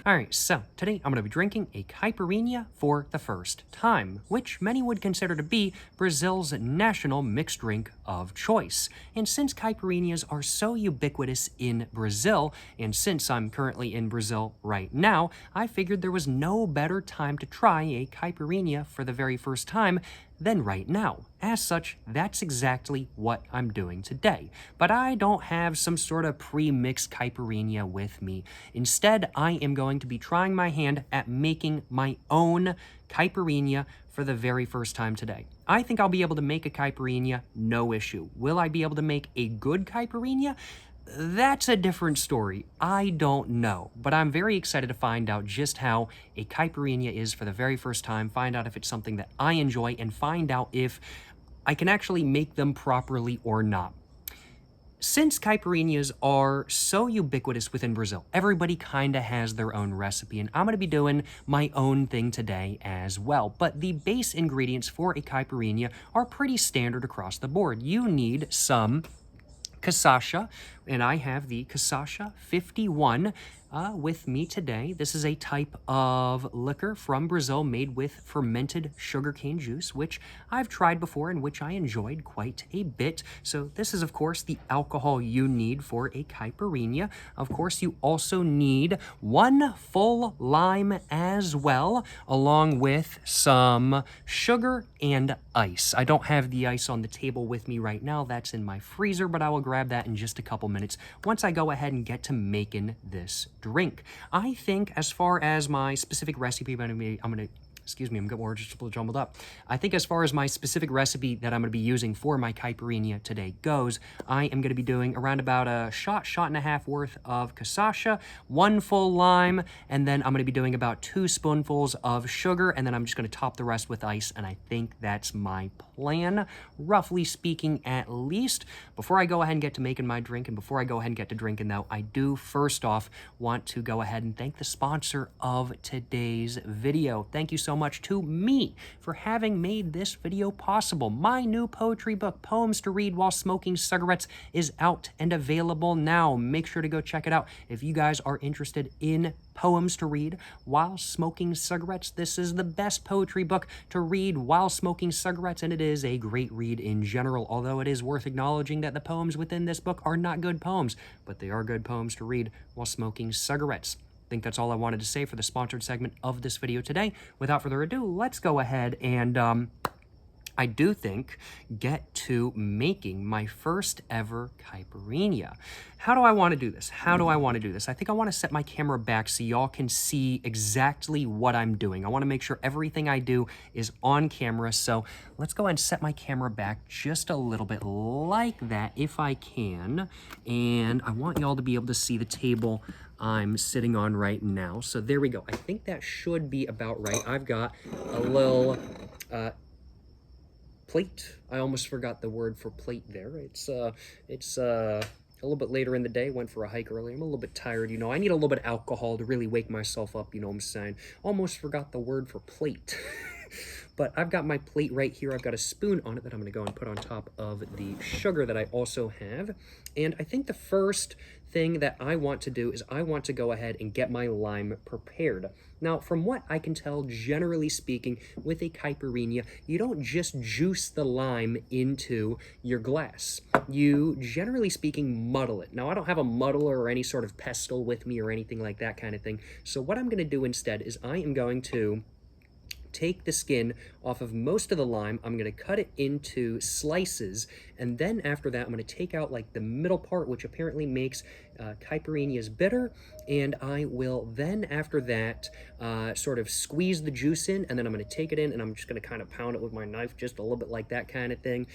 Alright, so today I'm going to be drinking a Caipirinha for the first time, which many would consider to be Brazil's national mixed drink of choice. And since Caipirinhas are so ubiquitous in Brazil, and since I'm currently in Brazil right now, I figured there was no better time to try a Caipirinha for the very first time than right now. As such, that's exactly what I'm doing today. But I don't have some sort of pre-mixed Caipirinha with me. Instead, I am going to be trying my hand at making my own Caipirinha for the very first time today. I think I'll be able to make a Caipirinha, no issue. Will I be able to make a good Caipirinha? That's a different story. I don't know, but I'm very excited to find out just how a Caipirinha is for the very first time, find out if it's something that I enjoy, and find out if I can actually make them properly or not. Since Caipirinhas are so ubiquitous within Brazil, everybody kind of has their own recipe, and I'm going to be doing my own thing today as well. But the base ingredients for a Caipirinha are pretty standard across the board. You need some Cachaça, and I have the Cachaça 51 with me today. This is a type of liquor from Brazil made with fermented sugarcane juice, which I've tried before and which I enjoyed quite a bit. So this is, of course, the alcohol you need for a Caipirinha. Of course, you also need 1 full lime as well, along with some sugar and ice. I don't have the ice on the table with me right now. That's in my freezer, but I will grab that in just a couple minutes once I go ahead and get to making this drink. I think as far as my specific recipe, excuse me, I'm getting more just jumbled up. I think as far as my specific recipe that I'm going to be using for my Caipirinha today goes, I am going to be doing around about a shot and a half worth of Cachaça, 1 full lime, and then I'm going to be doing about 2 spoonfuls of sugar, and then I'm just going to top the rest with ice, and I think that's my plan, roughly speaking at least. Before I go ahead and get to making my drink, and before I go ahead and get to drinking though, I do first off want to go ahead and thank the sponsor of today's video. Thank you so much to me for having made this video possible. My new poetry book, Poems to Read While Smoking Cigarettes, is out and available now. Make sure to go check it out. If you guys are interested in poems to read while smoking cigarettes, this is the best poetry book to read while smoking cigarettes, and it is a great read in general, although it is worth acknowledging that the poems within this book are not good poems, but they are good poems to read while smoking cigarettes. I think that's all I wanted to say for the sponsored segment of this video today. Without further ado, let's go ahead and I do think get to making my first ever Caipirinha. How do I want to do this? I think I want to set my camera back so y'all can see exactly what I'm doing. I want to make sure everything I do is on camera, so let's go ahead and set my camera back just a little bit like that if I can. And I want y'all to be able to see the table I'm sitting on right now. So there we go. I think that should be about right. I've got a little plate. I almost forgot the word for plate there. It's a little bit later in the day. Went for a hike earlier. I'm a little bit tired, you know. I need a little bit of alcohol to really wake myself up, you know what I'm saying? Almost forgot the word for plate. But I've got my plate right here. I've got a spoon on it that I'm going to go and put on top of the sugar that I also have. And I think the first thing that I want to do is I want to go ahead and get my lime prepared. Now, from what I can tell, generally speaking, with a Caipirinha, you don't just juice the lime into your glass. You, generally speaking, muddle it. Now, I don't have a muddler or any sort of pestle with me or anything like that kind of thing. So what I'm going to do instead is I am going to take the skin off of most of the lime. I'm going to cut it into slices, and then after that I'm going to take out like the middle part, which apparently makes Caipirinhas bitter, and I will then after that sort of squeeze the juice in, and then I'm going to take it in and I'm just going to kind of pound it with my knife just a little bit like that kind of thing.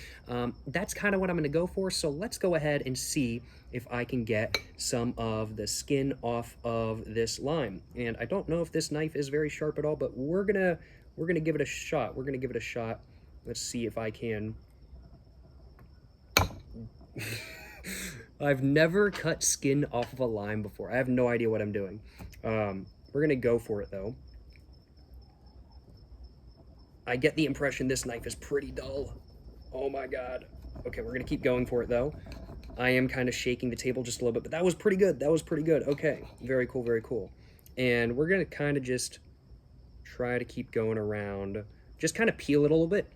That's kind of what I'm going to go for, so let's go ahead and see if I can get some of the skin off of this lime. And I don't know if this knife is very sharp at all, but we're gonna give it a shot. Let's see if I can. I've never cut skin off of a lime before. I have no idea what I'm doing. We're gonna go for it though. I get the impression this knife is pretty dull. Oh my God. Okay, we're gonna keep going for it though. I am kind of shaking the table just a little bit, but that was pretty good. Okay, very cool, very cool. And we're going to kind of just try to keep going around. Just kind of peel it a little bit.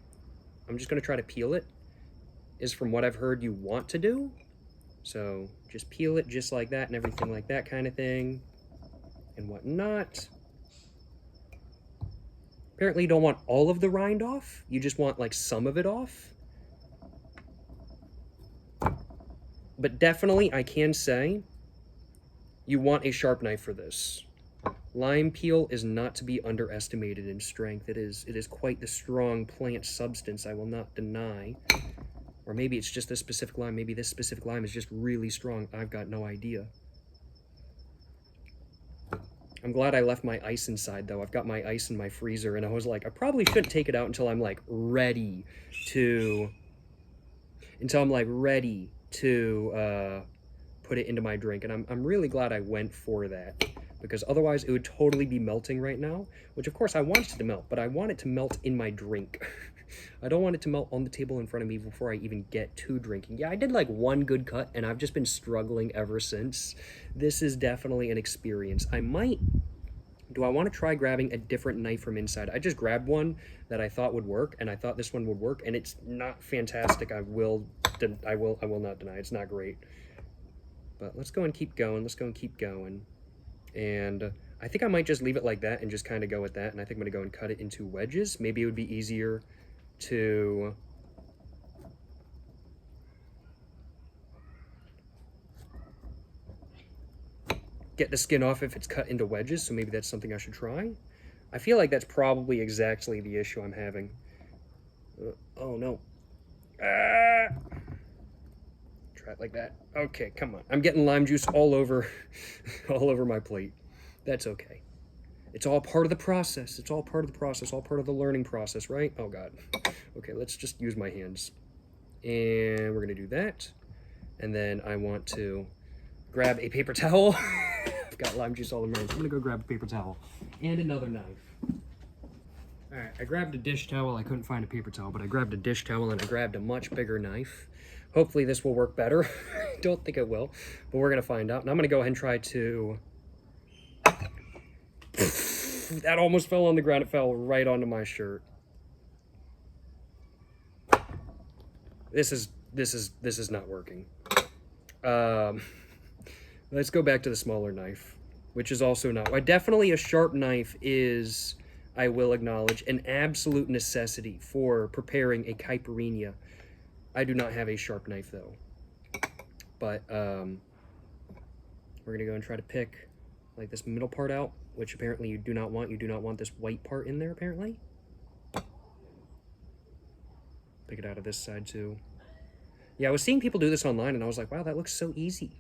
I'm just going to try to peel it, is from what I've heard you want to do. So just peel it just like that and everything like that kind of thing and whatnot. Apparently you don't want all of the rind off. You just want like some of it off. But definitely I can say you want a sharp knife for this. Lime peel is not to be underestimated in strength. It is quite the strong plant substance, I will not deny. Or maybe it's just this specific lime. Maybe this specific lime is just really strong. I've got no idea. I'm glad I left my ice inside, though. I've got my ice in my freezer, and I was like, I probably shouldn't take it out until I'm, like, ready to... put it into my drink. And I'm really glad I went for that, because otherwise it would totally be melting right now, which of course I want it to melt, but I want it to melt in my drink. I don't want it to melt on the table in front of me before I even get to drinking. Yeah, I did like one good cut and I've just been struggling ever since. This is definitely an experience. Do I want to try grabbing a different knife from inside? I just grabbed one that I thought would work, and I thought this one would work, and it's not fantastic. I will not deny it's not great. But let's go and keep going. Let's go and keep going. And I think I might just leave it like that and just kind of go with that. And I think I'm going to go and cut it into wedges. Maybe it would be easier to... get the skin off if it's cut into wedges, so maybe that's something I should try. I feel like that's probably exactly the issue I'm having. Oh no. Try it like that. Okay, come on. I'm getting lime juice all over all over my plate. That's okay. It's all part of the process. It's all part of the process, all part of the learning process, right? Oh god. Okay, let's just use my hands. And we're gonna do that. And then I want to grab a paper towel. I've got lime juice all over my hands. I'm gonna go grab a paper towel and another knife. All right, I grabbed a dish towel. I couldn't find a paper towel, but I grabbed a dish towel and I grabbed a much bigger knife. Hopefully this will work better. I don't think it will, but we're gonna find out. And I'm gonna go ahead and try to... That almost fell on the ground. It fell right onto my shirt. This is not working. Let's go back to the smaller knife, which is also not... Definitely a sharp knife is, I will acknowledge, an absolute necessity for preparing a caipirinha. I do not have a sharp knife, though. But we're going to go and try to pick like this middle part out, which apparently you do not want. You do not want this white part in there, apparently. Pick it out of this side, too. Yeah, I was seeing people do this online, and I was like, wow, that looks so easy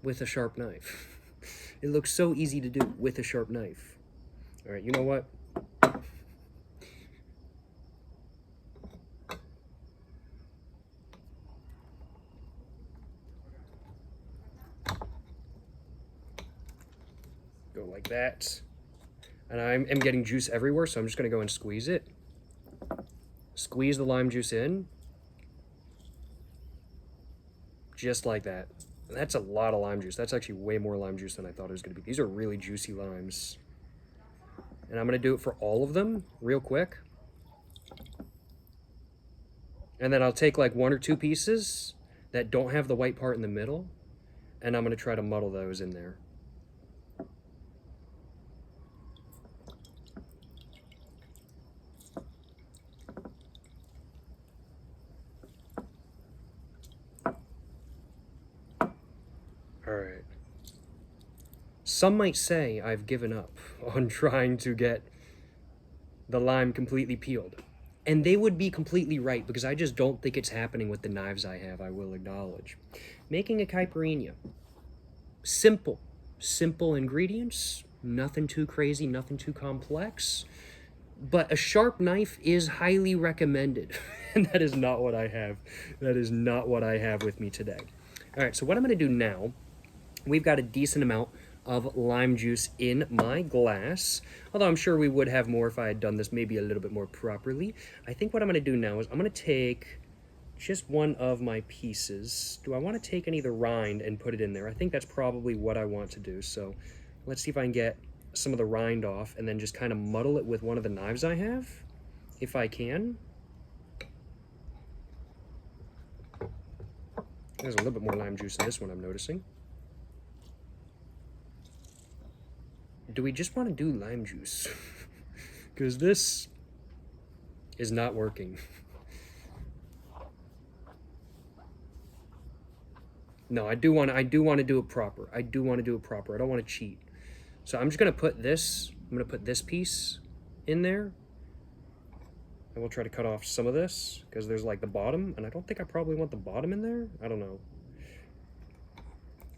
with a sharp knife. It looks so easy to do with a sharp knife. All right, you know what? Go like that. And I am getting juice everywhere, so I'm just going to go and squeeze it. Squeeze the lime juice in. Just like that. That's a lot of lime juice. That's actually way more lime juice than I thought it was going to be. These are really juicy limes. And I'm going to do it for all of them real quick. And then I'll take like 1 or 2 pieces that don't have the white part in the middle, and I'm going to try to muddle those in there. Alright. Some might say I've given up on trying to get the lime completely peeled. And they would be completely right, because I just don't think it's happening with the knives I have, I will acknowledge. Making a caipirinha. Simple. Simple ingredients. Nothing too crazy, nothing too complex. But a sharp knife is highly recommended. And that is not what I have. That is not what I have with me today. Alright, so what I'm going to do now, we've got a decent amount of lime juice in my glass, although I'm sure we would have more if I had done this maybe a little bit more properly. I think what I'm going to do now is I'm going to take just one of my pieces. Do I want to take any of the rind and put it in there? I think that's probably what I want to do. So Let's see if I can get some of the rind off and then just kind of muddle it with one of the knives I have, if I can. There's a little bit more lime juice in this one, I'm noticing. Do we just want to do lime juice? Because this is not working. No, I do want to do it proper. I do want to do it proper. I don't want to cheat. So I'm just going to put this, I'm going to put this piece in there. And we'll try to cut off some of this because there's like the bottom, and I don't think I probably want the bottom in there. I don't know.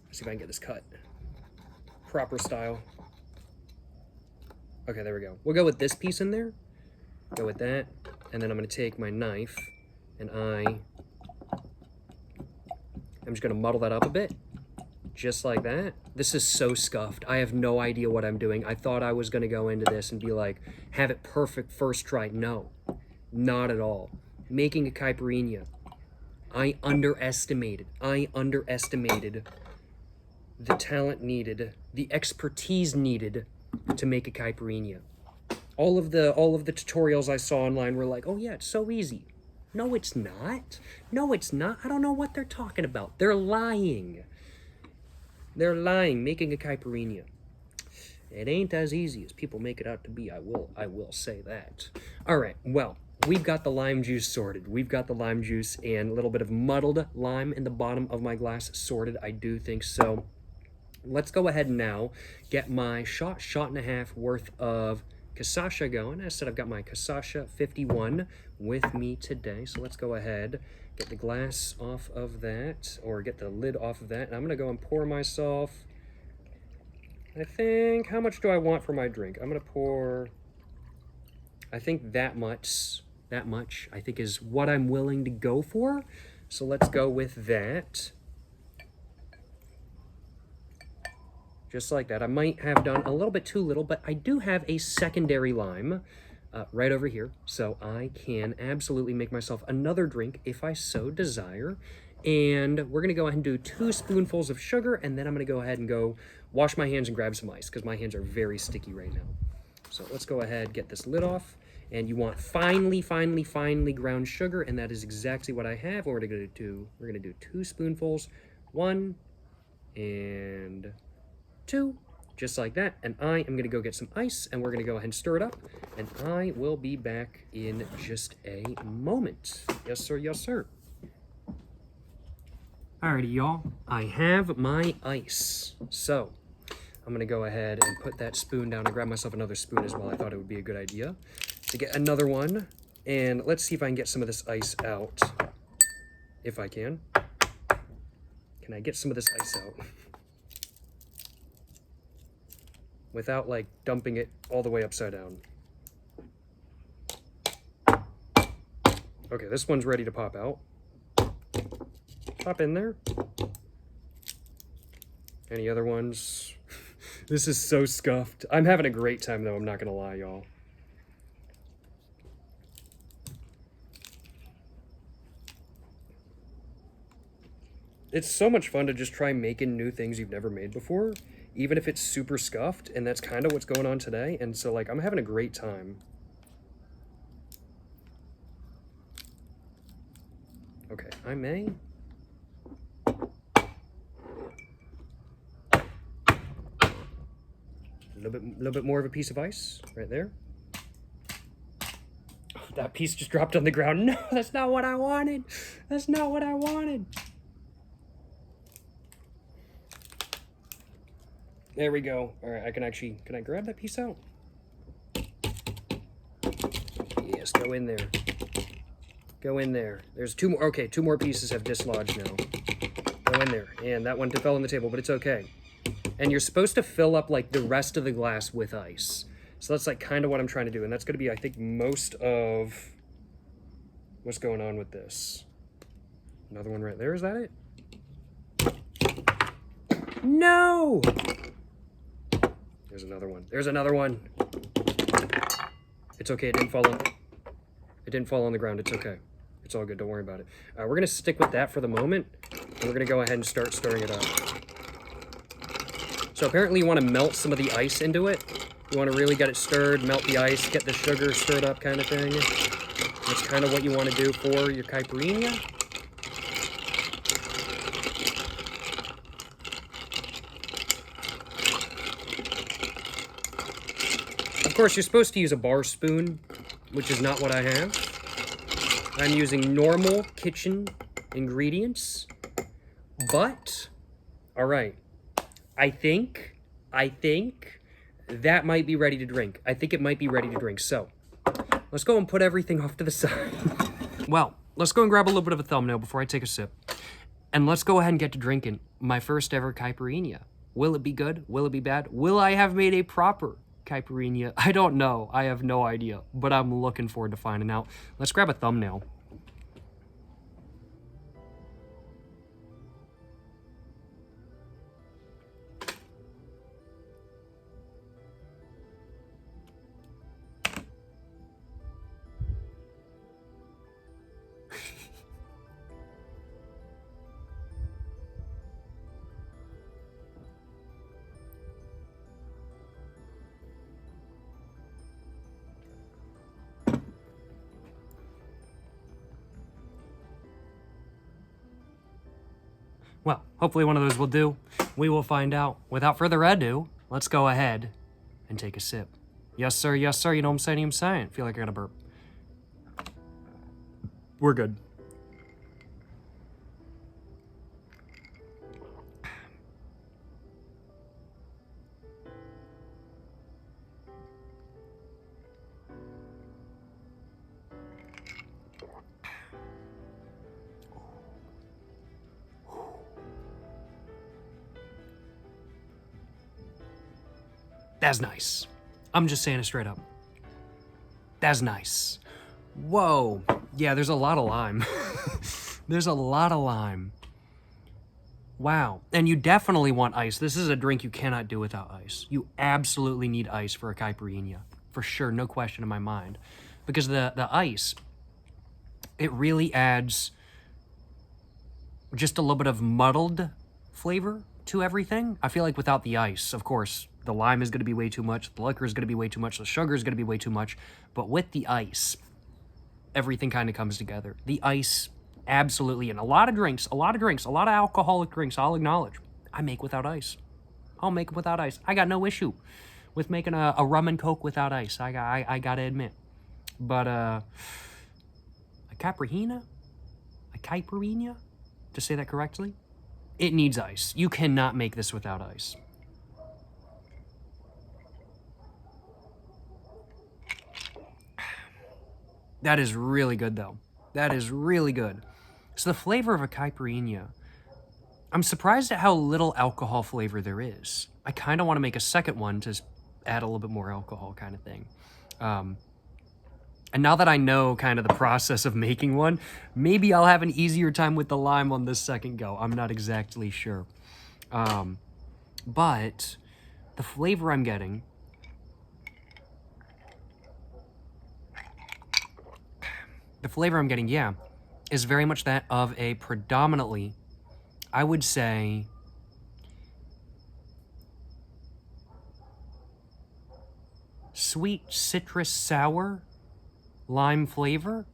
Let's see if I can get this cut proper style. Okay, there we go. We'll go with this piece in there. Go with that. And then I'm going to take my knife and I'm just going to muddle that up a bit. Just like that. This is so scuffed. I have no idea what I'm doing. I thought I was going to go into this and be like, have it perfect first try. No, not at all. Making a caipirinha. I underestimated the talent needed, the expertise needed to make a caipirinha. All of the tutorials I saw online were like, oh yeah, it's so easy. No, it's not. No, it's not. I don't know what they're talking about. They're lying. They're lying, making a caipirinha. It ain't as easy as people make it out to be. I will say that. All right, well, we've got the lime juice sorted. We've got the lime juice and a little bit of muddled lime in the bottom of my glass sorted. I do think so. Let's go ahead now, get my shot and a half worth of Cachaça going. As I said, I've got my Cachaça 51 with me today. So let's go ahead, get the glass off of that, or get the lid off of that. And I'm going to go and pour myself, I think, how much do I want for my drink? I'm going to pour, I think that much, I think is what I'm willing to go for. So let's go with that. Just like that. I might have done a little bit too little, but I do have a secondary lime right over here. So I can absolutely make myself another drink if I so desire. And we're going to go ahead and do 2 spoonfuls of sugar, and then I'm going to go ahead and go wash my hands and grab some ice because my hands are very sticky right now. So let's go ahead, get this lid off. And you want finely ground sugar, and that is exactly what I have. We're going to do 2 spoonfuls, 1 and 2, just like that. And I am going to go get some ice, and we're going to go ahead and stir it up, and I will be back in just a moment. Yes, sir. Yes, sir. Alrighty, y'all. I have my ice. So I'm going to go ahead and put that spoon down and grab myself another spoon as well. I thought it would be a good idea to get another one. And let's see if I can get some of this ice out. If I can. Can I get some of this ice out? Without like dumping it all the way upside down. Okay, this one's ready to pop out. Pop in there. Any other ones? This is so scuffed. I'm having a great time though, I'm not gonna lie, y'all. It's so much fun to just try making new things you've never made before, even if it's super scuffed, and that's kind of what's going on today. And so like I'm having a great time. Okay, I may. A little bit more of a piece of ice right there. Oh, that piece just dropped on the ground. No, that's not what I wanted. That's not what I wanted. There we go. All right, can I grab that piece out? Yes, go in there. Go in there. There's 2 more. Okay, 2 more pieces have dislodged now. Go in there. And that one fell on the table, but it's okay. And you're supposed to fill up like the rest of the glass with ice. So that's like kind of what I'm trying to do. And that's going to be, I think, most of what's going on with this. Another one right there. Is that it? No! There's another one. There's another one. It's okay. It didn't fall on the ground. It's okay. It's all good. Don't worry about it. We're going to stick with that for the moment. And we're going to go ahead and start stirring it up. So apparently you want to melt some of the ice into it. You want to really get it stirred, melt the ice, get the sugar stirred up kind of thing. That's kind of what you want to do for your caipirinha. Of course, you're supposed to use a bar spoon, which is not what I have. I'm using normal kitchen ingredients, but, all right, I think that might be ready to drink. I think it might be ready to drink, so let's go and put everything off to the side. Well, let's go and grab a little bit of a thumbnail before I take a sip, and let's go ahead and get to drinking my first ever caipirinha. Will it be good? Will it be bad? Will I have made a proper caipirinha? I don't know. I have no idea, but I'm looking forward to finding out. Let's grab a thumbnail. Well, hopefully one of those will do. We will find out. Without further ado, let's go ahead and take a sip. Yes, sir. Yes, sir. You know what I'm saying? I'm saying. Feel like I got a burp. We're good. That's nice. I'm just saying it straight up. That's nice. Whoa. Yeah, there's a lot of lime. There's a lot of lime. Wow. And you definitely want ice. This is a drink you cannot do without ice. You absolutely need ice for a caipirinha. For sure, no question in my mind. Because the ice, it really adds just a little bit of muddled flavor to everything. I feel like without the ice, of course, the lime is going to be way too much, the liquor is going to be way too much, the sugar is going to be way too much. But with the ice, everything kind of comes together. The ice, absolutely. And a lot of drinks, a lot of alcoholic drinks, I'll acknowledge, I make without ice. I'll make them without ice. I got no issue with making a rum and coke without ice. I got to admit. But a caipirinha, to say that correctly, it needs ice. You cannot make this without ice. That is really good, though. That is really good. So the flavor of a caipirinha, I'm surprised at how little alcohol flavor there is. I kind of want to make a second one to add a little bit more alcohol kind of thing. And now that I know kind of the process of making one, maybe I'll have an easier time with the lime on this second go. I'm not exactly sure. But the flavor I'm getting, yeah, is very much that of a predominantly, I would say, sweet citrus sour lime flavor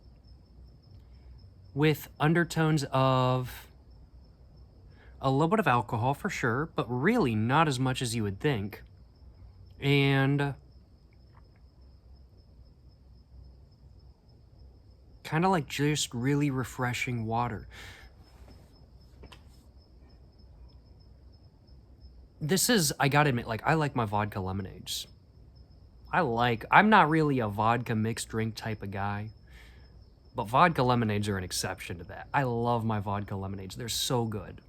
with undertones of a little bit of alcohol for sure, but really not as much as you would think. And kind of like just really refreshing water. This is, I gotta admit, like, I like my vodka lemonades. I'm not really a vodka mixed drink type of guy, but vodka lemonades are an exception to that. I love my vodka lemonades. They're so good.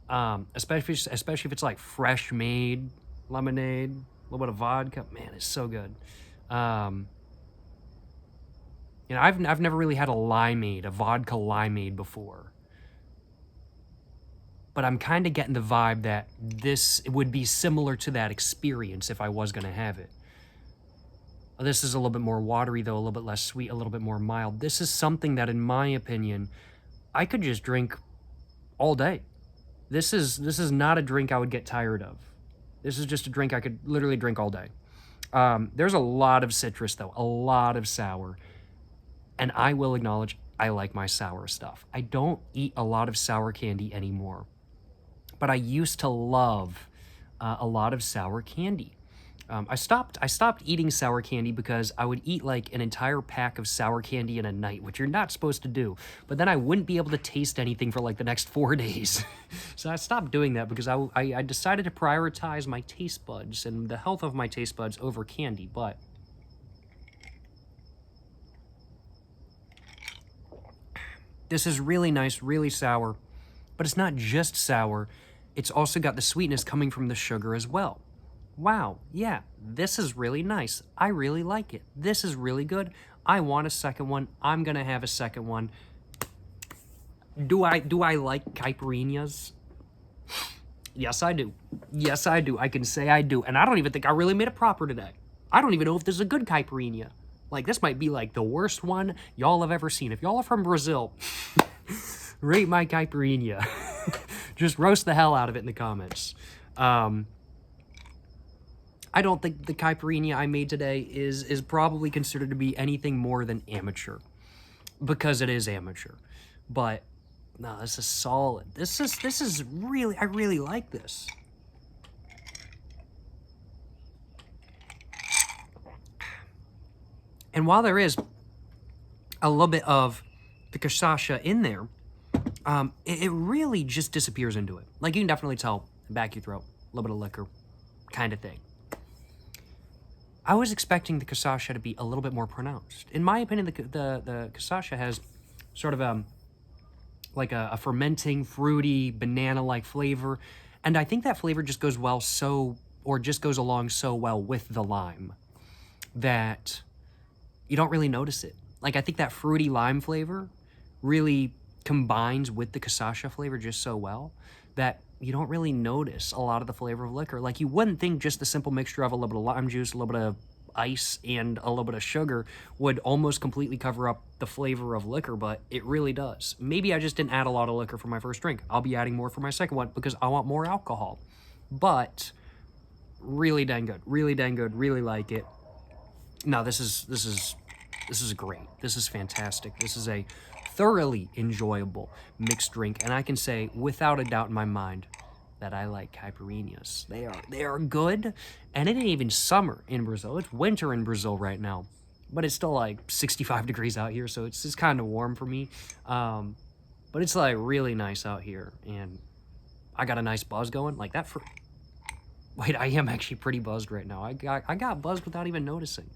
Especially if it's like fresh made lemonade, a little bit of vodka, man, it's so good. You know, I've never really had a vodka limeade before. But I'm kind of getting the vibe that this would be similar to that experience if I was going to have it. This is a little bit more watery, though, a little bit less sweet, a little bit more mild. This is something that, in my opinion, I could just drink all day. This is not a drink I would get tired of. This is just a drink I could literally drink all day. There's a lot of citrus, though, a lot of sour. And I will acknowledge I like my sour stuff. I don't eat a lot of sour candy anymore, but I used to love a lot of sour candy. I stopped eating sour candy because I would eat like an entire pack of sour candy in a night, which you're not supposed to do. But then I wouldn't be able to taste anything for like the next 4 days. So I stopped doing that because I decided to prioritize my taste buds and the health of my taste buds over candy. But this is really nice, really sour. But it's not just sour. It's also got the sweetness coming from the sugar as well. Wow, yeah, this is really nice. I really like it. This is really good. I want a second one. I'm gonna have a second one. Do I like caipirinhas? Yes, I do. Yes, I do. I can say I do. And I don't even think I really made it proper today. I don't even know if this is a good caipirinha. Like, this might be like the worst one y'all have ever seen. If y'all are from Brazil, rate my caipirinha. Just roast the hell out of it in the comments. I don't think the caipirinha I made today is probably considered to be anything more than amateur, because it is amateur. But no, this is solid. This is really, I really like this. And while there is a little bit of the cachaça in there, it really just disappears into it. Like, you can definitely tell, back your throat, a little bit of liquor kind of thing. I was expecting the cachaça to be a little bit more pronounced. In my opinion, the cachaça has sort of like a fermenting, fruity, banana-like flavor, and I think that flavor just goes well just goes along so well with the lime that you don't really notice it. Like, I think that fruity lime flavor really combines with the cachaça flavor just so well that you don't really notice a lot of the flavor of liquor. Like, you wouldn't think just the simple mixture of a little bit of lime juice, a little bit of ice, and a little bit of sugar would almost completely cover up the flavor of liquor, but it really does. Maybe I just didn't add a lot of liquor for my first drink. I'll be adding more for my second one because I want more alcohol. But really dang good. Really dang good. Really like it. No, this is great. This is fantastic. This is a thoroughly enjoyable mixed drink, and I can say without a doubt in my mind that I like caipirinhas. They are good, and it ain't even summer in Brazil. It's winter in Brazil right now, but it's still like 65 degrees out here, so it's kind of warm for me. But it's like really nice out here, and I got a nice buzz going like that. Wait, I am actually pretty buzzed right now. I got buzzed without even noticing.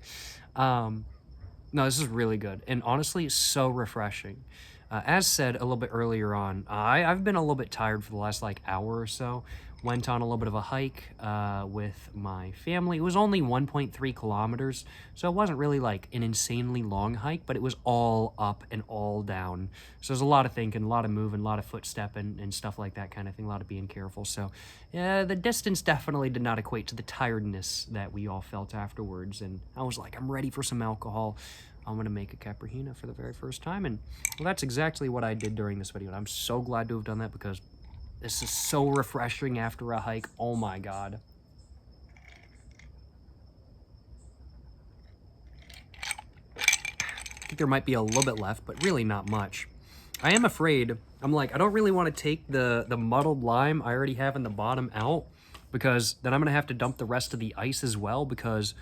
No, this is really good, and honestly, so refreshing. As said a little bit earlier on, I've been a little bit tired for the last like hour or so. Went on a little bit of a hike with my family. It was only 1.3 kilometers, so it wasn't really like an insanely long hike, but it was all up and all down. So there's a lot of thinking, a lot of moving, a lot of footstepping and stuff like that kind of thing, a lot of being careful. So the distance definitely did not equate to the tiredness that we all felt afterwards. And I was like, I'm ready for some alcohol. I'm going to make a Caipirinha for the very first time. And well, that's exactly what I did during this video. And I'm so glad to have done that because this is so refreshing after a hike. Oh my God. I think there might be a little bit left, but really not much. I am afraid, I'm like, I don't really want to take the muddled lime I already have in the bottom out, because then I'm going to have to dump the rest of the ice as well, because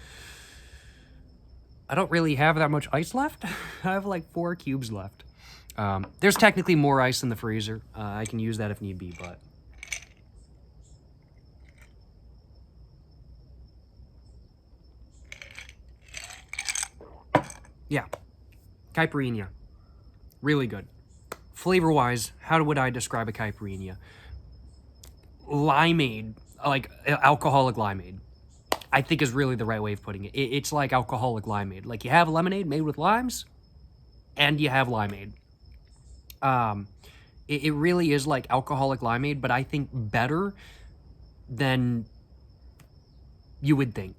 I don't really have that much ice left. I have like 4 cubes left. There's technically more ice in the freezer. I can use that if need be, but yeah, Caipirinha, really good. Flavor-wise, how would I describe a Caipirinha? Limeade, like alcoholic limeade, I think is really the right way of putting it. It's like alcoholic limeade. Like, you have lemonade made with limes, and you have limeade. It really is like alcoholic limeade, but I think better than you would think.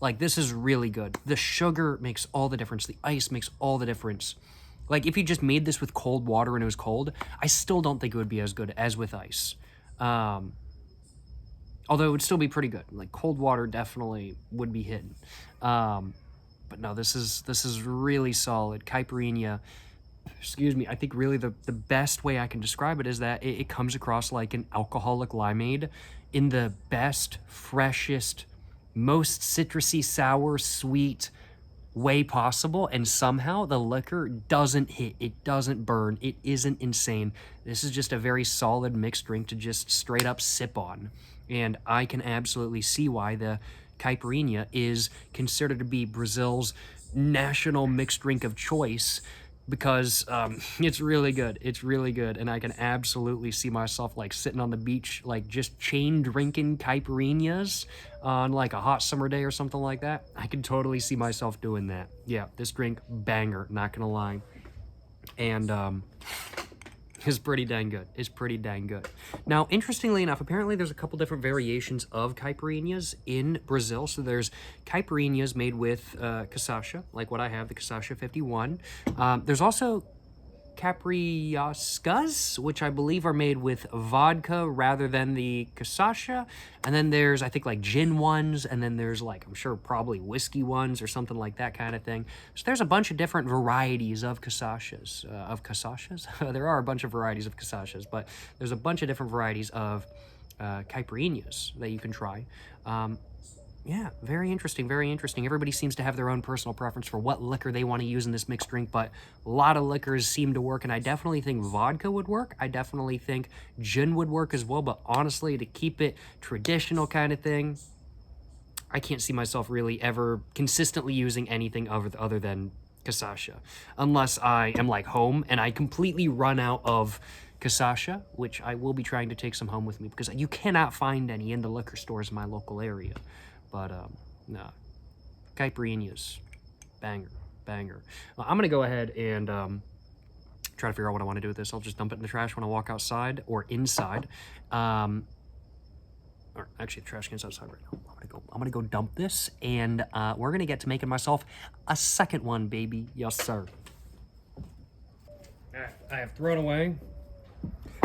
Like, this is really good. The sugar makes all the difference. The ice makes all the difference. Like, if you just made this with cold water and it was cold, I still don't think it would be as good as with ice. Although it would still be pretty good. Like cold water definitely would be hidden. But no, this is really solid. Caipirinha, excuse me, I think really the best way I can describe it is that it comes across like an alcoholic limeade in the best, freshest, most citrusy, sour, sweet way possible, and somehow the liquor doesn't hit, it doesn't burn, it isn't insane. This is just a very solid mixed drink to just straight up sip on. And I can absolutely see why the Caipirinha is considered to be Brazil's national mixed drink of choice, because it's really good. It's really good, and I can absolutely see myself like sitting on the beach, like just chain drinking Caipirinhas on like a hot summer day or something like that. I can totally see myself doing that. Yeah, this drink, banger, not gonna lie. And it's pretty dang good. It's pretty dang good. Now, interestingly enough, apparently there's a couple different variations of caipirinhas in Brazil. So there's caipirinhas made with cachaça, like what I have, the Cachaça 51. There's also capriascas, which I believe are made with vodka rather than the cachaça. And then there's, I think, like gin ones, and then there's like, I'm sure probably whiskey ones or something like that kind of thing. So there's a bunch of different varieties of cachaças. There are a bunch of varieties of cachaças, but there's a bunch of different varieties of caipirinhas that you can try. Yeah, very interesting, very interesting. Everybody seems to have their own personal preference for what liquor they want to use in this mixed drink, but a lot of liquors seem to work, and I definitely think vodka would work. I definitely think gin would work as well, but honestly, to keep it traditional kind of thing, I can't see myself really ever consistently using anything other than cachaça, unless I am like home and I completely run out of cachaça, which I will be trying to take some home with me because you cannot find any in the liquor stores in my local area. But no, caipirinhas, banger, banger. Well, I'm gonna go ahead and try to figure out what I want to do with this. I'll just dump it in the trash when I walk outside or inside. Or actually, the trash can's outside right now. I'm gonna go dump this, and we're gonna get to making myself a second one, baby. Yes, sir. All right, I have thrown away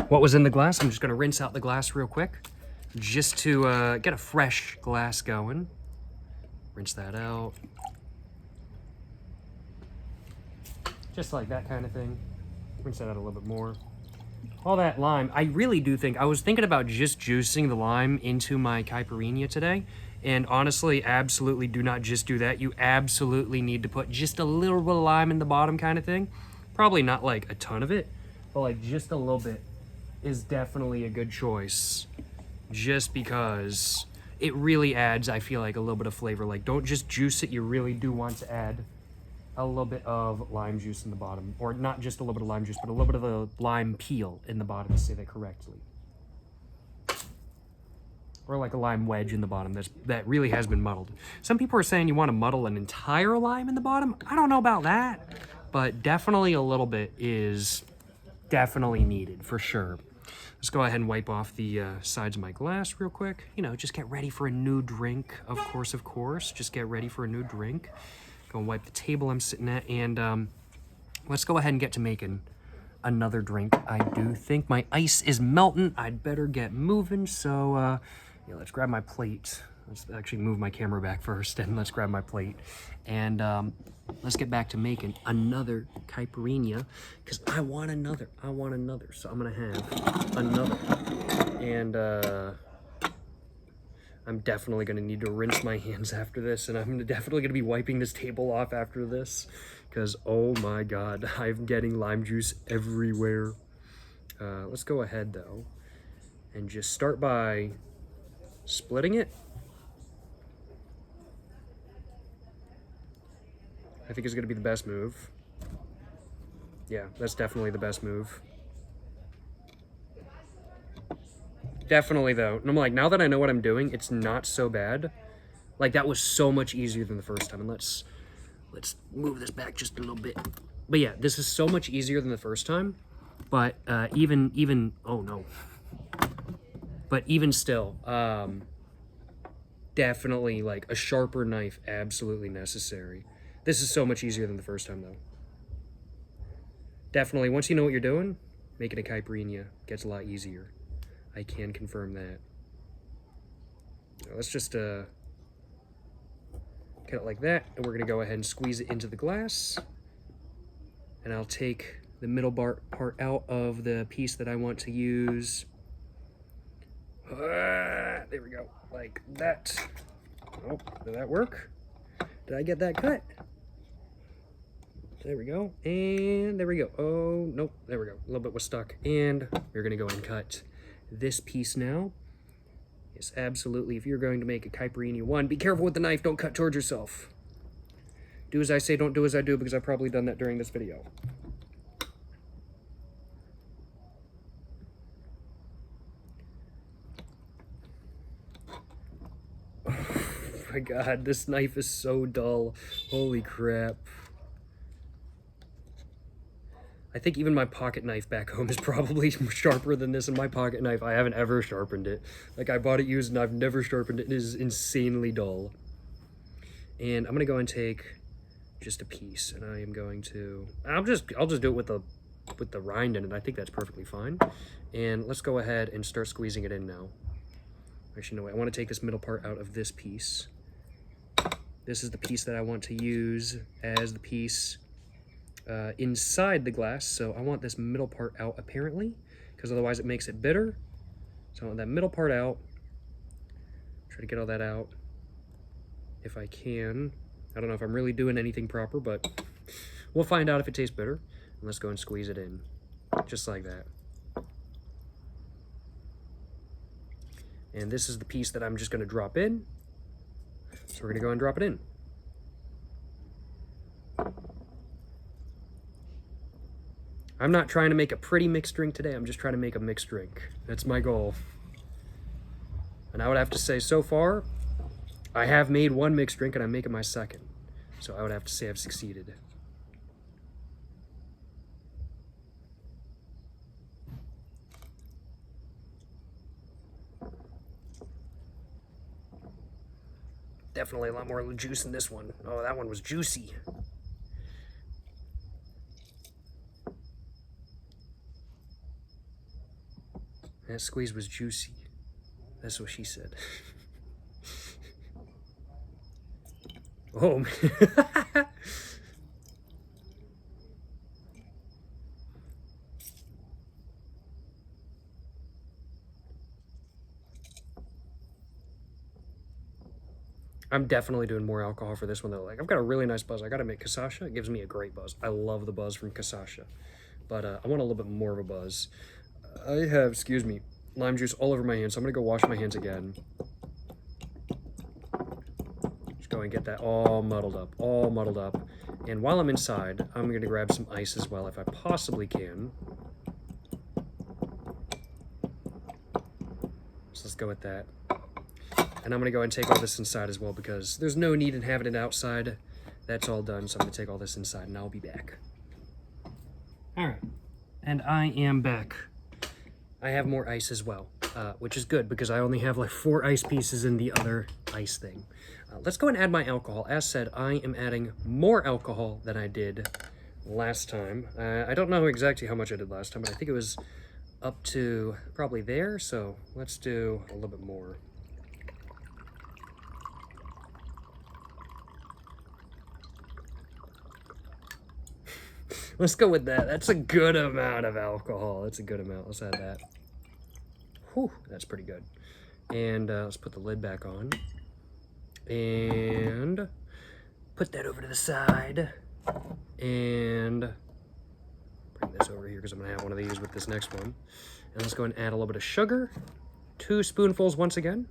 what was in the glass. I'm just gonna rinse out the glass real quick, just to get a fresh glass going. Rinse that out. Just like that kind of thing. Rinse that out a little bit more. All that lime, I really do think, I was thinking about just juicing the lime into my caipirinha today, and honestly, absolutely do not just do that. You absolutely need to put just a little bit of lime in the bottom kind of thing. Probably not like a ton of it, but like just a little bit is definitely a good choice. Just because it really adds, I feel like, a little bit of flavor. Like, don't just juice it, you really do want to add a little bit of lime juice in the bottom. Or not just a little bit of lime juice, but a little bit of the lime peel in the bottom, to say that correctly. Or like a lime wedge in the bottom that really has been muddled. Some people are saying you want to muddle an entire lime in the bottom. I don't know about that, but definitely a little bit is definitely needed, for sure. Let's go ahead and wipe off the sides of my glass real quick. You know, just get ready for a new drink, of course. Just get ready for a new drink. Go and wipe the table I'm sitting at, and let's go ahead and get to making another drink. I do think my ice is melting. I'd better get moving, so yeah, let's grab my plate. Let's actually move my camera back first, and let's grab my plate. And let's get back to making another caipirinha, because I want another. So I'm gonna have another. And I'm definitely gonna need to rinse my hands after this, and I'm definitely gonna be wiping this table off after this, because oh my god, I'm getting lime juice everywhere. Let's go ahead though, and just start by splitting it. I think is going to be the best move. Yeah, that's definitely the best move. Definitely though. And I'm like, now that I know what I'm doing, it's not so bad. Like, that was so much easier than the first time. And let's move this back just a little bit. But yeah, this is so much easier than the first time. But even oh no. But even still, definitely like a sharper knife, absolutely necessary. This is so much easier than the first time, though. Definitely, once you know what you're doing, making a caipirinha gets a lot easier. I can confirm that. let's just cut it like that, and we're gonna go ahead and squeeze it into the glass. And I'll take the middle part out of the piece that I want to use. There we go, like that. Oh, did that work? Did I get that cut? There we go, and there we go. Oh, nope, there we go. A little bit was stuck. And we're gonna go and cut this piece now. Yes, absolutely. If you're going to make a Caipirinha 1, be careful with the knife, don't cut towards yourself. Do as I say, don't do as I do, because I've probably done that during this video. Oh my god, this knife is so dull. Holy crap. I think even my pocket knife back home is probably sharper than this, and my pocket knife, I haven't ever sharpened it. Like, I bought it used and I've never sharpened it. It is insanely dull. And I'm gonna go and take just a piece, and I am going to, I'll just do it with the rind in it. I think that's perfectly fine. And let's go ahead and start squeezing it in now. Actually, no, I want to take this middle part out of this piece. This is the piece that I want to use as the piece inside the glass, so I want this middle part out apparently, because otherwise it makes it bitter. So I want that middle part out. Try to get all that out if I can. I don't know if I'm really doing anything proper, but we'll find out if it tastes bitter. And let's go and squeeze it in, just like that. And this is the piece that I'm just going to drop in. So we're going to go and drop it in. I'm not trying to make a pretty mixed drink today, I'm just trying to make a mixed drink. That's my goal. And I would have to say, so far, I have made one mixed drink and I'm making my second. So I would have to say I've succeeded. Definitely a lot more juice in this one. Oh, that one was juicy. That squeeze was juicy. That's what she said. Oh, man. I'm definitely doing more alcohol for this one though. Like, I've got a really nice buzz. I gotta make Cachaça. It gives me a great buzz. I love the buzz from Cachaça. But I want a little bit more of a buzz. I have, excuse me, lime juice all over my hands, so I'm gonna go wash my hands again. Just go and get that all muddled up, all muddled up. And while I'm inside, I'm gonna grab some ice as well, if I possibly can. So let's go with that. And I'm gonna go and take all this inside as well, because there's no need in having it outside. That's all done, so I'm gonna take all this inside and I'll be back. All right, and I am back. I have more ice as well, which is good because I only have like 4 ice pieces in the other ice thing. Let's go and add my alcohol. As said, I am adding more alcohol than I did last time. I don't know exactly how much I did last time, but I think it was up to probably there, so let's do a little bit more. Let's go with that. That's a good amount of alcohol. That's a good amount. Let's add that. Whew, that's pretty good. And let's put the lid back on. And put that over to the side. And bring this over here because I'm going to have one of these with this next one. And let's go and add a little bit of sugar. 2 spoonfuls once again.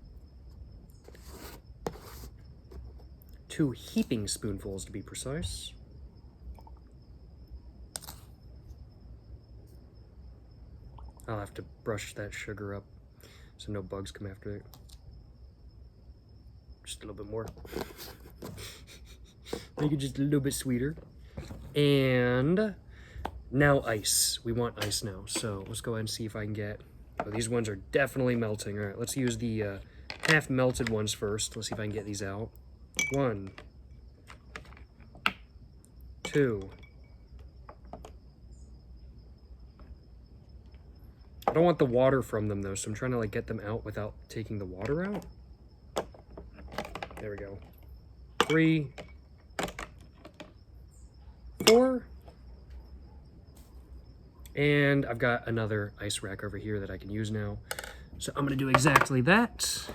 2 heaping spoonfuls to be precise. I'll have to brush that sugar up so no bugs come after it. Just a little bit more. Make it just a little bit sweeter. And now ice. We want ice now. So let's go ahead and see if I can get... Oh, these ones are definitely melting. All right, let's use the half melted ones first. Let's see if I can get these out. 1, 2. I don't want the water from them though, so I'm trying to like get them out without taking the water out. There we go. 3, 4. And I've got another ice rack over here that I can use now. So I'm gonna do exactly that.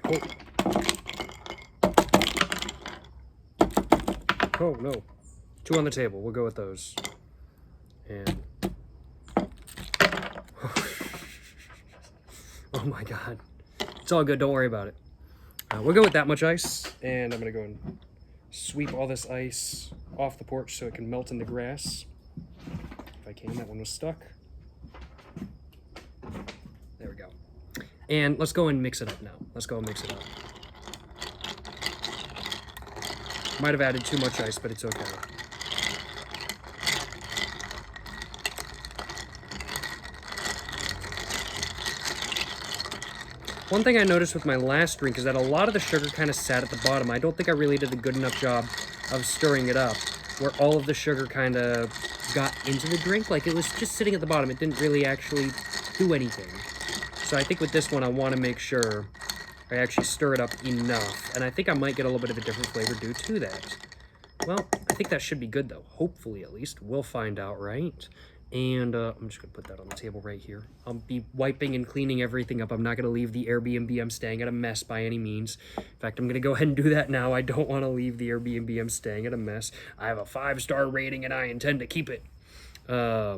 Oh. Oh no. 2 on the table. We'll go with those. And oh my god. It's all good. Don't worry about it. We'll go with that much ice. And I'm going to go and sweep all this ice off the porch so it can melt in the grass. If I can. That one was stuck. There we go. And let's go and mix it up now. Let's go and mix it up. Might have added too much ice, but it's okay. One thing I noticed with my last drink is that a lot of the sugar kind of sat at the bottom. I don't think I really did a good enough job of stirring it up, where all of the sugar kind of got into the drink. Like, it was just sitting at the bottom. It didn't really actually do anything. So I think with this one, I want to make sure I actually stir it up enough. And I think I might get a little bit of a different flavor due to that. Well, I think that should be good, though. Hopefully, at least. We'll find out, right? And I'm just going to put that on the table right here. I'll be wiping and cleaning everything up. I'm not going to leave the Airbnb I'm staying at a mess by any means. In fact, I'm going to go ahead and do that now. I don't want to leave the Airbnb I'm staying at a mess. I have a 5-star rating, and I intend to keep it. I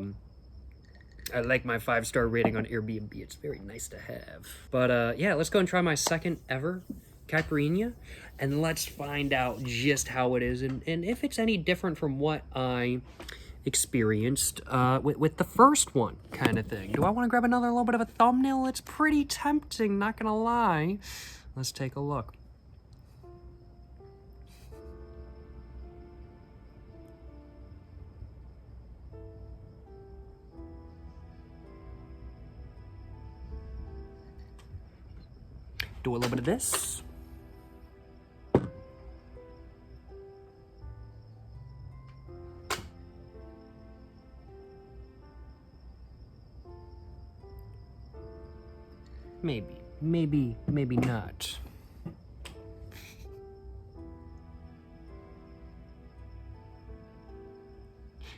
like my 5-star rating on Airbnb. It's very nice to have. But yeah, let's go and try my second ever Caipirinha, and let's find out just how it is and if it's any different from what I experienced with the first one kind of thing. Do I want to grab another little bit of a thumbnail? It's pretty tempting, not gonna lie. Let's take a look. Do a little bit of this. Maybe not.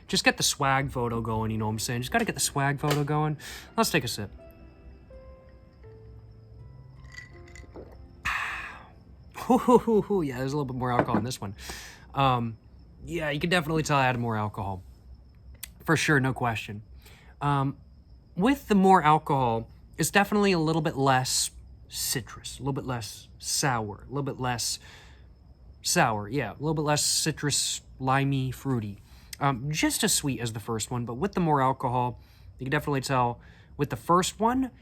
Just get the swag photo going, you know what I'm saying? Just gotta get the swag photo going. Let's take a sip. Yeah, there's a little bit more alcohol in this one. Yeah, you can definitely tell I added more alcohol. For sure, no question. With the more alcohol, it's definitely a little bit less citrus, a little bit less sour, a little bit less sour, yeah, a little bit less citrus, limey, fruity. Just as sweet as the first one, but with the more alcohol, you can definitely tell with the first one,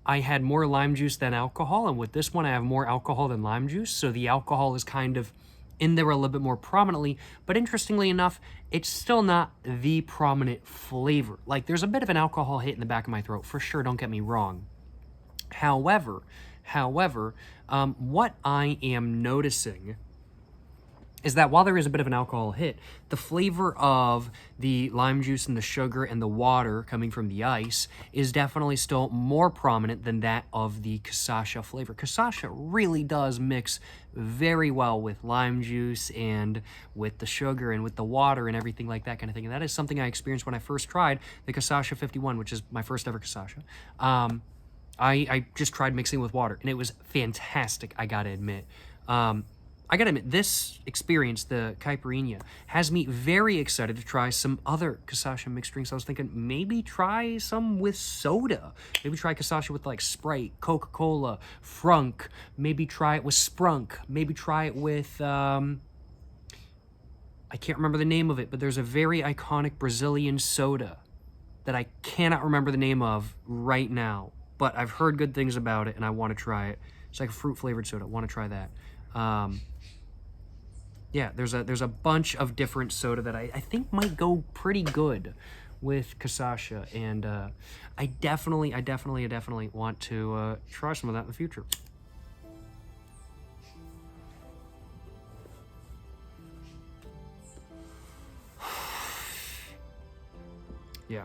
I had more lime juice than alcohol, and with this one, I have more alcohol than lime juice, so the alcohol is kind of in there a little bit more prominently, but interestingly enough, it's still not the prominent flavor. Like, there's a bit of an alcohol hit in the back of my throat, for sure, don't get me wrong. However, what I am noticing is that while there is a bit of an alcohol hit, the flavor of the lime juice and the sugar and the water coming from the ice is definitely still more prominent than that of the Cachaça flavor. Cachaça really does mix very well with lime juice and with the sugar and with the water and everything like that kind of thing. And that is something I experienced when I first tried the Cachaça 51, which is my first ever Cachaça. I just tried mixing with water, and it was fantastic, I gotta admit. I gotta admit, this experience, the Caipirinha, has me very excited to try some other Cachaça mixed drinks. I was thinking maybe try some with soda. Maybe try Cachaça with like Sprite, Coca-Cola, Frunk. Maybe try it with Sprunk. Maybe try it with, I can't remember the name of it, but there's a very iconic Brazilian soda that I cannot remember the name of right now. But I've heard good things about it, and I want to try it. It's like a fruit-flavored soda. I want to try that. Yeah, there's a bunch of different soda that I think might go pretty good with Cachaça, and I definitely want to try some of that in the future. Yeah.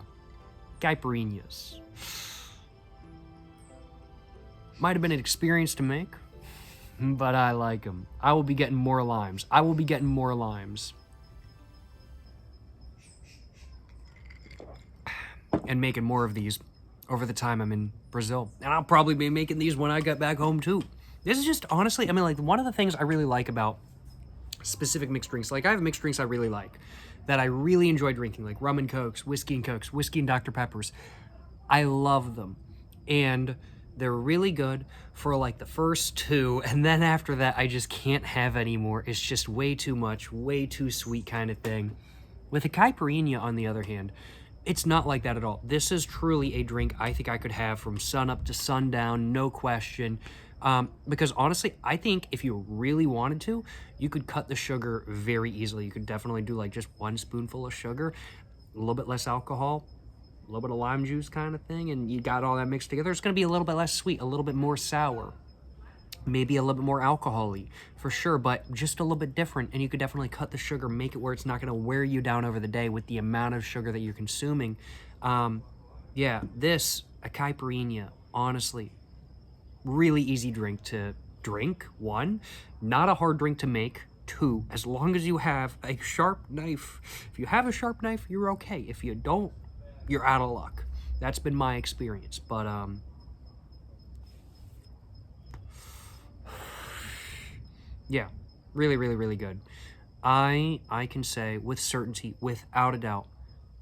Caipirinhas. Might have been an experience to make, but I like them. I will be getting more limes. And making more of these over the time I'm in Brazil. And I'll probably be making these when I get back home too. This is just, honestly, I mean, like, one of the things I really like about specific mixed drinks, like I have mixed drinks I really like, that I really enjoy drinking, like rum and cokes, whiskey and Dr. Peppers. I love them. And they're really good for like the first two, and then after that, I just can't have any more. It's just way too much, way too sweet kind of thing. With a Caipirinha, on the other hand, it's not like that at all. This is truly a drink I think I could have from sun up to sundown, no question. Because honestly, I think if you really wanted to, you could cut the sugar very easily. You could definitely do like just 1 spoonful of sugar, a little bit less alcohol, a little bit of lime juice kind of thing, and you got all that mixed together. It's going to be a little bit less sweet, a little bit more sour, maybe a little bit more alcohol-y, for sure, but just a little bit different, and you could definitely cut the sugar, make it where it's not going to wear you down over the day with the amount of sugar that you're consuming. Yeah, a Caipirinha, honestly, really easy drink to drink, 1. Not a hard drink to make, 2. As long as you have a sharp knife. If you have a sharp knife, you're okay. If you don't, you're out of luck. That's been my experience. But, yeah, really, really, really good. I can say with certainty, without a doubt,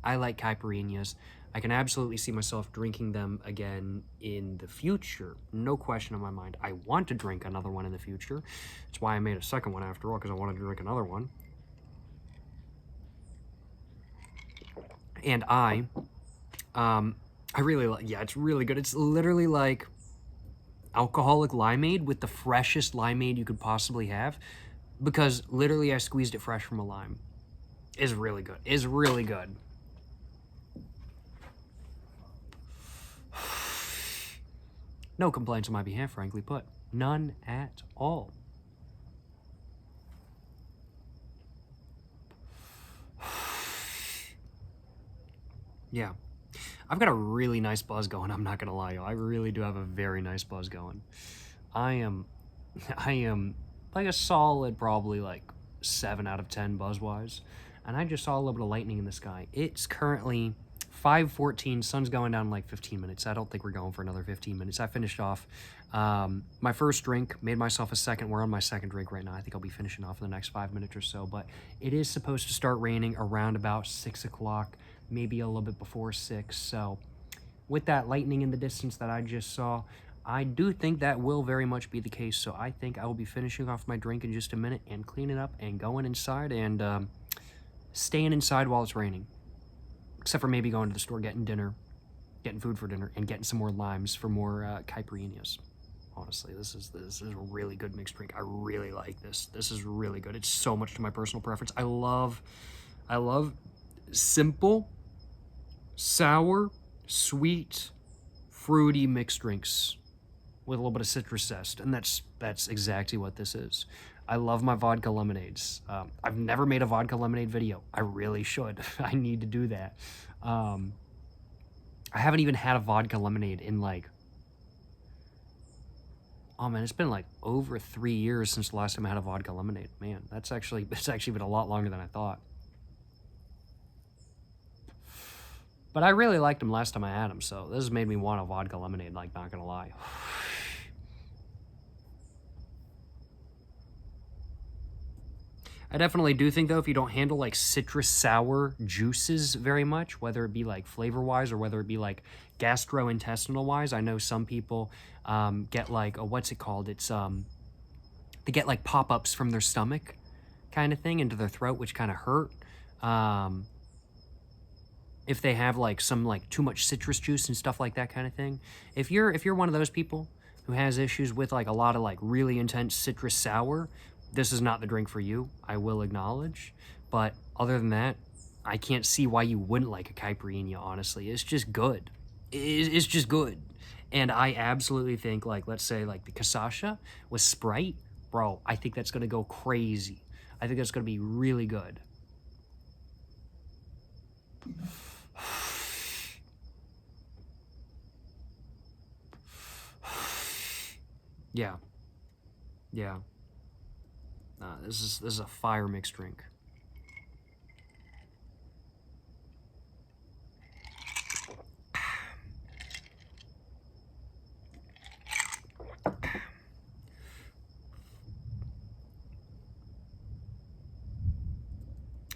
I like Caipirinhas. I can absolutely see myself drinking them again in the future. No question in my mind. I want to drink another one in the future. That's why I made a second one after all, because I wanted to drink another one. And I really like, yeah, it's really good. It's literally like alcoholic limeade with the freshest limeade you could possibly have, because literally I squeezed it fresh from a lime. It's really good. It's really good. No complaints on my behalf, frankly put. None at all. Yeah. I've got a really nice buzz going, I'm not gonna lie, y'all. I really do have a very nice buzz going. I am like a solid probably like 7 out of 10 buzz-wise. And I just saw a little bit of lightning in the sky. It's currently 5:14, sun's going down in like 15 minutes. I don't think we're going for another 15 minutes. I finished off my first drink, made myself a second. We're on my second drink right now. I think I'll be finishing off in the next 5 minutes or so, but it is supposed to start raining around about 6 o'clock, maybe a little bit before 6. So with that lightning in the distance that I just saw, I do think that will very much be the case. So I think I will be finishing off my drink in just a minute and cleaning up and going inside and staying inside while it's raining. Except for maybe going to the store, getting food for dinner, and getting some more limes for more Caipirinhas. Honestly, this is a really good mixed drink. I really like this. This is really good. It's so much to my personal preference. I love simple, sour, sweet, fruity mixed drinks with a little bit of citrus zest, and that's exactly what this is. I love my vodka lemonades. I've never made a vodka lemonade video. I really should. I need to do that. I haven't even had a vodka lemonade in like, oh man, it's been like over 3 years since the last time I had a vodka lemonade. Man, it's actually been a lot longer than I thought. But I really liked them last time I had them, so this has made me want a vodka lemonade, like, not gonna lie. I definitely do think, though, if you don't handle, like, citrus sour juices very much, whether it be, like, flavor-wise or whether it be, like, gastrointestinal-wise, I know some people get, like, what's it called? It's, they get, like, pop-ups from their stomach kind of thing into their throat, which kind of hurt. If they have, like, some, like, too much citrus juice and stuff like that kind of thing. If you're one of those people who has issues with, like, a lot of, like, really intense citrus sour, this is not the drink for you, I will acknowledge. But other than that, I can't see why you wouldn't like a Caipirinha, honestly. It's just good. It's just good. And I absolutely think, like, let's say, like, the Cachaça with Sprite, bro, I think that's going to go crazy. I think that's going to be really good. Yeah. Yeah. This is a fire mixed drink.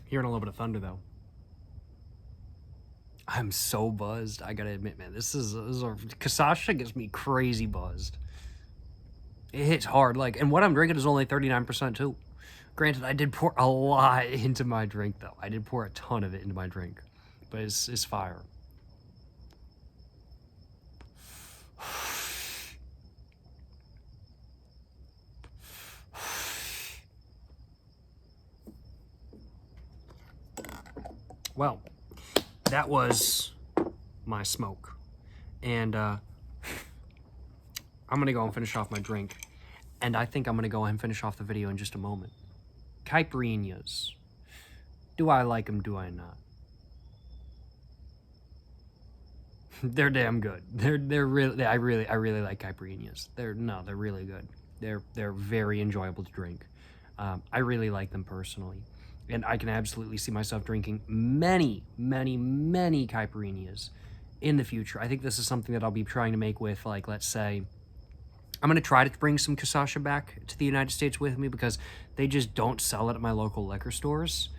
Hearing a little bit of thunder though. I'm so buzzed. I gotta admit, man, this is Cachaça gets me crazy buzzed. It hits hard, like, and what I'm drinking is only 39% too. Granted, I did pour a lot into my drink though. I did pour a ton of it into my drink, but it's fire. Well, that was my smoke. And I'm going to go and finish off my drink. And I think I'm going to go ahead and finish off the video in just a moment. Caipirinhas. Do I like them? Do I not? They're damn good. They're really, I really like caipirinhas. They're really good. They're very enjoyable to drink. I really like them personally. And I can absolutely see myself drinking many caipirinhas in the future. I think this is something that I'll be trying to make with, like, let's say, I'm going to try to bring some Cachaça back to the United States with me because they just don't sell it at my local liquor stores.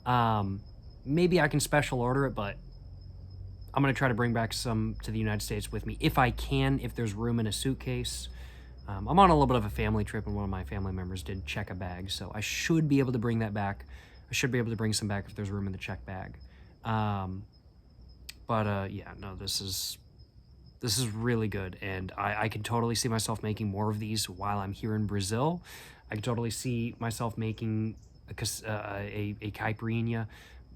Maybe I can special order it, but I'm going to try to bring back some to the United States with me if I can, if there's room in a suitcase. I'm on a little bit of a family trip, and one of my family members did check a bag, so I should be able to bring that back. I should be able to bring some back if there's room in the check bag. Yeah, no, this is really good, and I can totally see myself making more of these while I'm here in Brazil. I can totally see myself making a caipirinha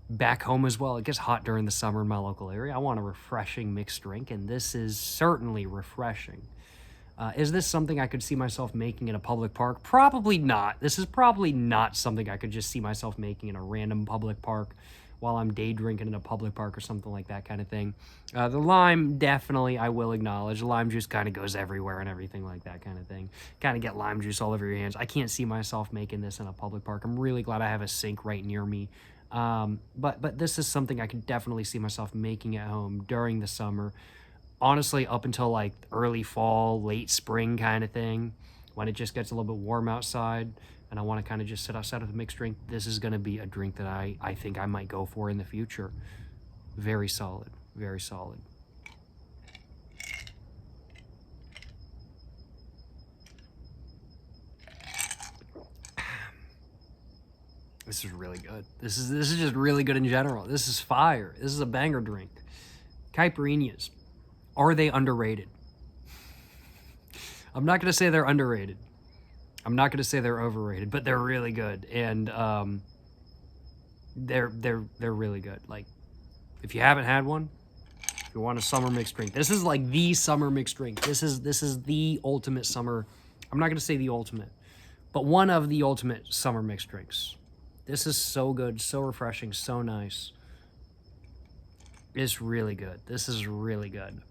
back home as well. It gets hot during the summer in my local area. I want a refreshing mixed drink, and this is certainly refreshing. Is this something I could see myself making in a public park? Probably not. This is probably not something I could just see myself making in a random public park while I'm day drinking in a public park or something like that kind of thing. The lime, definitely, I will acknowledge. Lime juice kind of goes everywhere and everything like that kind of thing. Kind of get lime juice all over your hands. I can't see myself making this in a public park. I'm really glad I have a sink right near me. But this is something I could definitely see myself making at home during the summer. Honestly, up until like early fall, late spring kind of thing, when it just gets a little bit warm outside and I want to kind of just sit outside with a mixed drink, this is going to be a drink that I think I might go for in the future. Very solid, very solid. This is really good. This is just really good in general. This is fire. This is a banger drink. Caipirinhas. Are they underrated? I'm not going to say they're underrated. I'm not going to say they're overrated, but they're really good. And they're really good. Like, if you haven't had one, if you want a summer mixed drink, this is like the summer mixed drink. This is the ultimate summer. I'm not going to say the ultimate, but one of the ultimate summer mixed drinks. This is so good, so refreshing, so nice. It's really good. This is really good.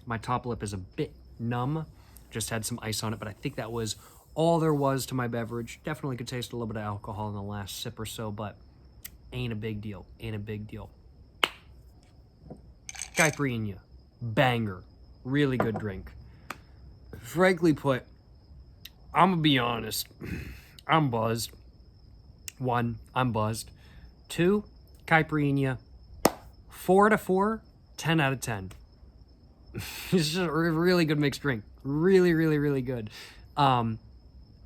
My top lip is a bit numb. Just had some ice on it, but I think that was all there was to my beverage. Definitely could taste a little bit of alcohol in the last sip or so, but ain't a big deal. Ain't a big deal. Caipirinha. Banger. Really good drink. Frankly put, I'm gonna be honest. I'm buzzed. 1, I'm buzzed. 2, Caipirinha. 4 out of 4, 10 out of 10. It's just a really good mixed drink. Really good. I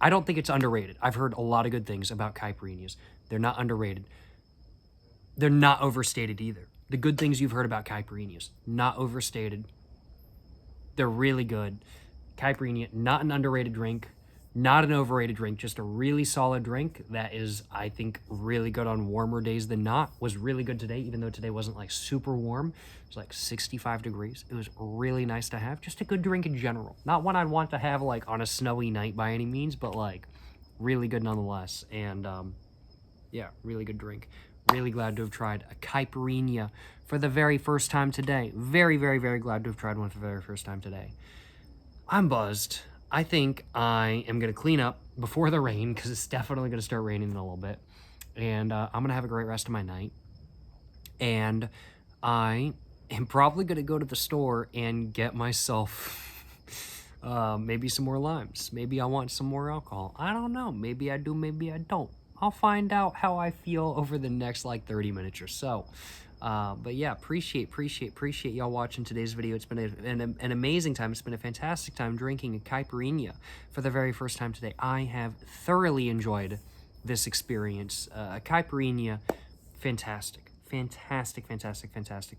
don't think it's underrated. I've heard a lot of good things about caipirinhas. They're not underrated. They're not overstated either. The good things you've heard about caipirinhas, not overstated. They're really good. Caipirinha, not an underrated drink, not an overrated drink, just a really solid drink that is, I think, really good on warmer days than not. Was really good today, even though today wasn't like super warm. It was like 65 degrees. It was really nice to have. Just a good drink in general. Not one I'd want to have like on a snowy night by any means, but like really good nonetheless. And yeah, really good drink. Really glad to have tried a Caipirinha for the very first time today. Very, very, very glad to have tried one for the very first time today. I'm buzzed. I think I am going to clean up before the rain, because it's definitely going to start raining in a little bit. And I'm going to have a great rest of my night. And I am probably going to go to the store and get myself maybe some more limes. Maybe I want some more alcohol. I don't know. Maybe I do, maybe I don't. I'll find out how I feel over the next like 30 minutes or so. But yeah, appreciate y'all watching today's video. It's been an amazing time. It's been a fantastic time drinking a Caipirinha for the very first time today. I have thoroughly enjoyed this experience. Caipirinha, fantastic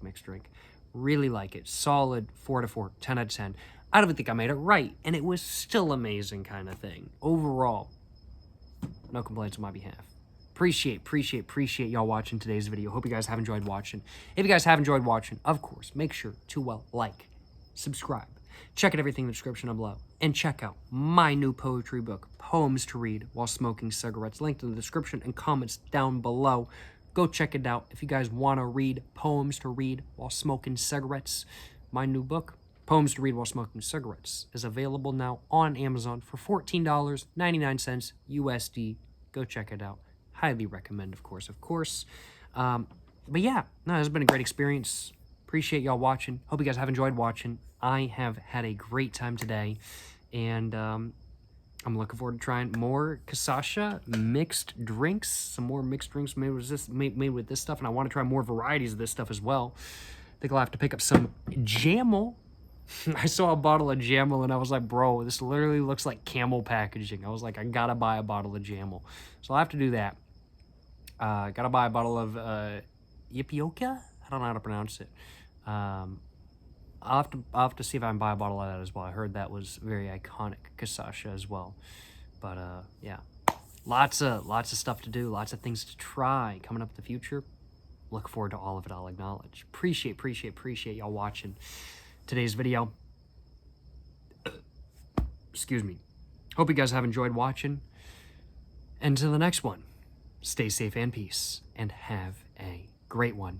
mixed drink. Really like it. Solid 4 out of 4, 10 out of 10. I don't think I made it right, and it was still amazing kind of thing. Overall, no complaints on my behalf. Appreciate y'all watching today's video. Hope you guys have enjoyed watching. If you guys have enjoyed watching, of course, make sure to, like, subscribe. Check out everything in the description below. And check out my new poetry book, Poems to Read While Smoking Cigarettes, linked in the description and comments down below. Go check it out if you guys want to read Poems to Read While Smoking Cigarettes. My new book, Poems to Read While Smoking Cigarettes, is available now on Amazon for $14.99 USD. Go check it out. Highly recommend, of course. But yeah, no, it's been a great experience. Appreciate y'all watching. Hope you guys have enjoyed watching. I have had a great time today, and I'm looking forward to trying more Cachaça mixed drinks. Some more mixed drinks made with this stuff, and I want to try more varieties of this stuff as well. I think I'll have to pick up some Jamel. I saw a bottle of Jamel, and I was like, bro, this literally looks like Camel packaging. I was like, I gotta buy a bottle of Jamel. So I'll have to do that. Gotta buy a bottle of Ypioca? I don't know how to pronounce it. I'll have to see if I can buy a bottle of that as well. I heard that was very iconic Cachaça as well. But yeah, lots of stuff to do, lots of things to try coming up in the future. Look forward to all of it, I'll acknowledge. Appreciate y'all watching today's video. Excuse me. Hope you guys have enjoyed watching. And until the next one, stay safe and peace, and have a great one.